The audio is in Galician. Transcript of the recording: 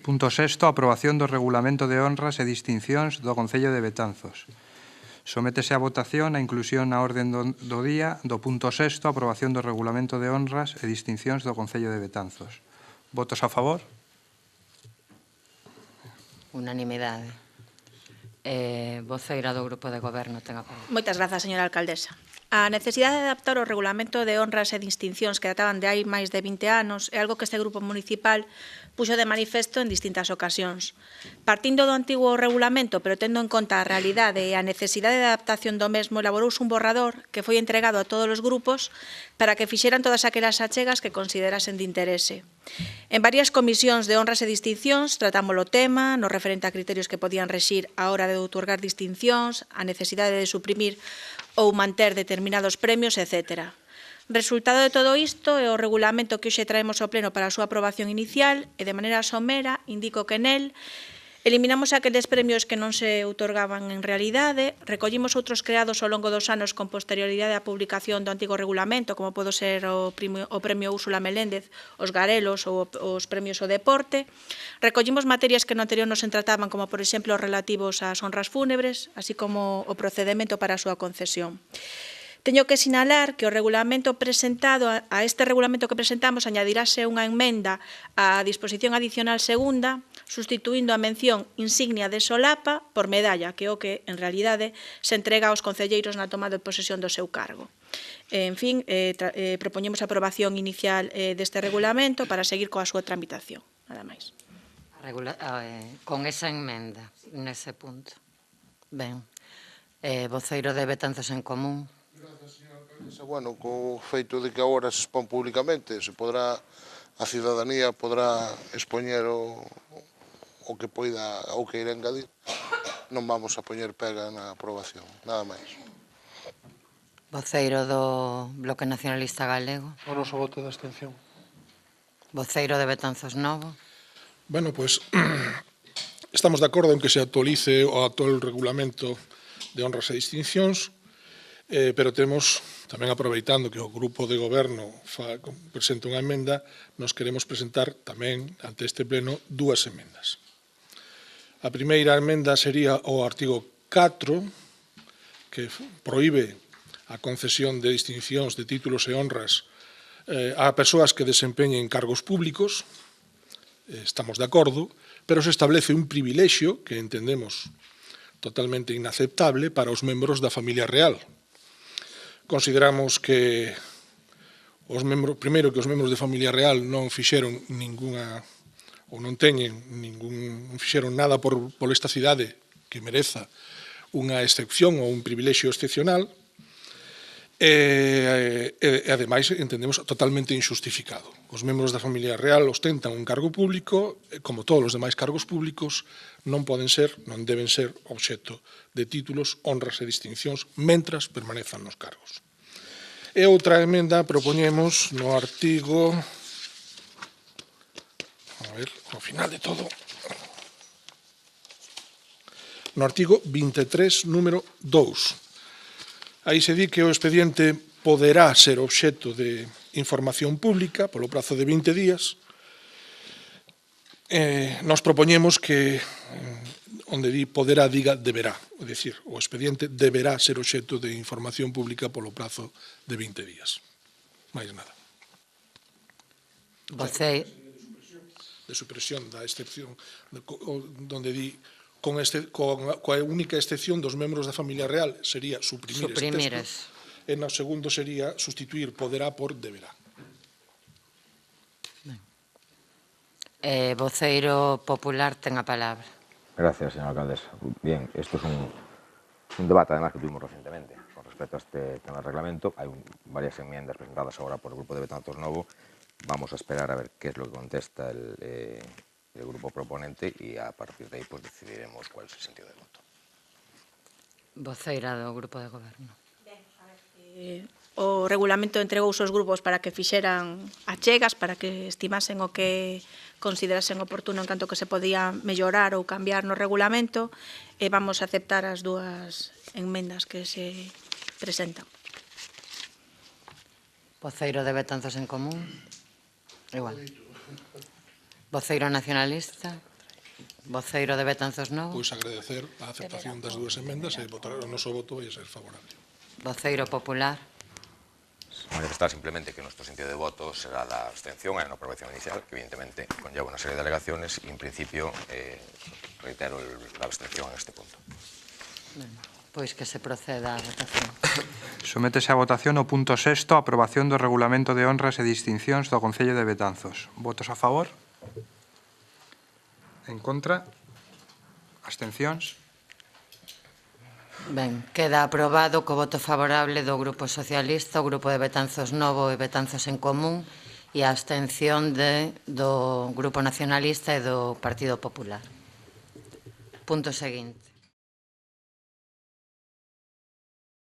Punto sexto, aprobación do regulamento de honras e distincións do Concello de Betanzos. Sométese a votación a inclusión na orden do día do punto sexto, aprobación do regulamento de honras e distincións do Concello de Betanzos. Votos a favor? Unanimidade. Voceira do Grupo de Goberno, ten a palabra. Moitas grazas, señora alcaldesa. A necesidade de adaptar o regulamento de honras e distincións que databan de hai máis de 20 anos é algo que este grupo municipal puxo de manifesto en distintas ocasións. Partindo do antigo regulamento, pero tendo en conta a realidade e a necesidade de adaptación do mesmo, elaborouse un borrador que foi entregado a todos os grupos para que fixeran todas aquelas achegas que considerasen de interese. En varias comisións de honras e distincións tratamos o tema, no referente a criterios que podían rexir a hora de outorgar distincións, a necesidade de suprimir ou manter determinados premios, etc. Resultado de todo isto é o regulamento que hoxe traemos ao pleno para a súa aprobación inicial e de maneira somera indico que nel eliminamos aqueles premios que non se outorgaban en realidade, recollimos outros creados ao longo dos anos con posterioridade á publicación do antigo regulamento, como pode ser o premio Úrsula Meléndez, os Garelos ou os premios ao deporte, recollimos materias que no anterior non se trataban, como por exemplo os relativos ás honras fúnebres, así como o procedemento para a súa concesión. Teño que sinalar que o regulamento presentado, a este regulamento que presentamos, añadirase unha enmenda á disposición adicional segunda, sustituindo a mención insignia de solapa por medalla, que é o que, en realidade, se entrega aos concelleiros na toma de posesión do seu cargo. En fin, propoñemos a aprobación inicial deste regulamento para seguir coa súa tramitación. Nada máis. Con esa enmenda, nese punto. Ben. Voceiro de Betanzos en Común. Bueno, co feito de que agora se expón públicamente, a cidadanía podrá expoñer o que poida ou que ir engadir, non vamos a poñer pega na aprobación, nada máis. Voceiro do Bloque Nacionalista Galego. O noso voto de abstención. Voceiro de Betanzos Novo. Bueno, pois estamos de acordo en que se actualice o actual regulamento de honras e distincións, pero temos, tamén aproveitando que o Grupo de Goberno presenta unha emenda, nos queremos presentar tamén ante este pleno dúas emendas. A primeira emenda sería o artigo 4, que proíbe a concesión de distincións de títulos e honras a persoas que desempeñen cargos públicos. Estamos de acordo, pero se establece un privilexio que entendemos totalmente inaceptable para os membros da familia real. Consideramos que primeiro que os membros de familia real non fixeron ninguna ou non fixeron nada por esta cidade que mereza unha excepción ou un privilexio excepcional e ademais entendemos totalmente injustificado. Os membros da familia real ostentan un cargo público e, como todos os demais cargos públicos, non deben ser obxecto de títulos, honras e distincións mentras permanezan nos cargos. E outra emenda propoñemos no artigo, ao final de todo, no artigo 23, número 2. Aí se di que o expediente poderá ser obxecto de información pública polo prazo de 20 días. Nos propoñemos que, onde di poderá, diga deberá. É dicir, o expediente deberá ser obxecto de información pública polo prazo de 20 días. Mais nada. De supresión da excepción, onde di coa única excepción dos membros da familia real sería suprimir este texto, e no segundo sería sustituir poderá por deberá. Voceiro popular ten a palabra. Gracias, señora alcaldesa. Bien, esto es un debate además que tuvimos recientemente con respecto a este tema del reglamento. Hay varias enmiendas presentadas ahora por el Grupo de Betanzos Novo. Vamos a esperar a ver qué es lo que contesta el grupo proponente y a partir de ahí pues decidiremos cuál es el sentido del voto. Voceira do Grupo de Goberno. O regulamento entregouse aos grupos para que fixeran achegas, para que estimasen o que considerasen oportuno en canto que se podía mellorar ou cambiar no regulamento, e vamos a aceptar as dúas enmendas que se presentan. Voceiro de Betanzos en Común. Igual. Voceiro nacionalista. Voceiro de Betanzos Novo. Pois agradecer a aceptación das dúas emendas e votar o noso voto vai ser favorable. Voceiro popular. Manifestar simplemente que nuestro sentido de voto será la abstención en la aprobación inicial, que evidentemente conlleva una serie de alegaciones y en principio reitero la abstención en este punto. Pois que se proceda a votación. Sométese a votación o punto 6º, aprobación do regulamento de honras e distincións do Concello de Betanzos. Votos a favor? En contra? Abstencións? Ben, queda aprobado co voto favorable do Grupo Socialista, o Grupo de Betanzos Novo e Betanzos en Común e a abstención do Grupo Nacionalista e do Partido Popular. Punto seguinte.